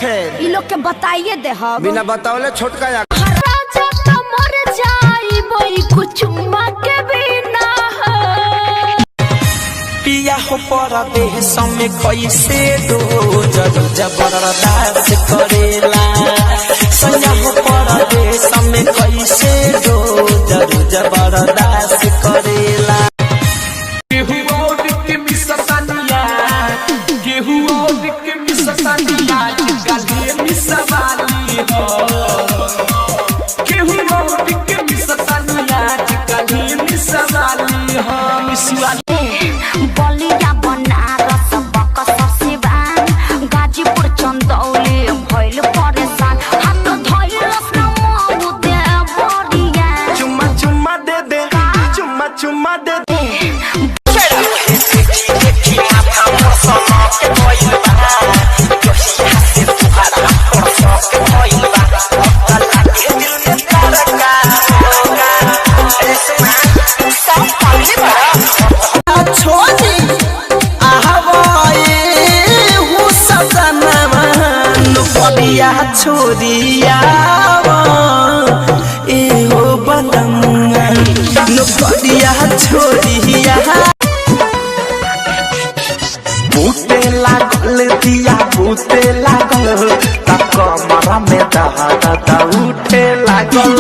फिर इ लोग के बताइए दे हम बिना बतावले छोटका या राजा तो मर जाई बोई कुछ के बिना पिया हो पर देह समय कैसे दो जबरदस्त करेला सैया हो पर देह समय कैसे दो जबरदस्त करेला गेहूं और के मिससानिया गले मिसवाली हो गेहूं और के मिससानिया गले मिसवाली हो मिसवाली बलिया बनारस बक्सर सिवान गाजीपुर चंदौली भइल परेशान हाथ धइलस न मऊ दे बरिया चुम्मा दे दे चुम्मा दे दे छोरिया ए हो बदमुआ नोकरिया छोरिया बूते लागल दिया बूते लागल तक कमरा में दहा उठे लागल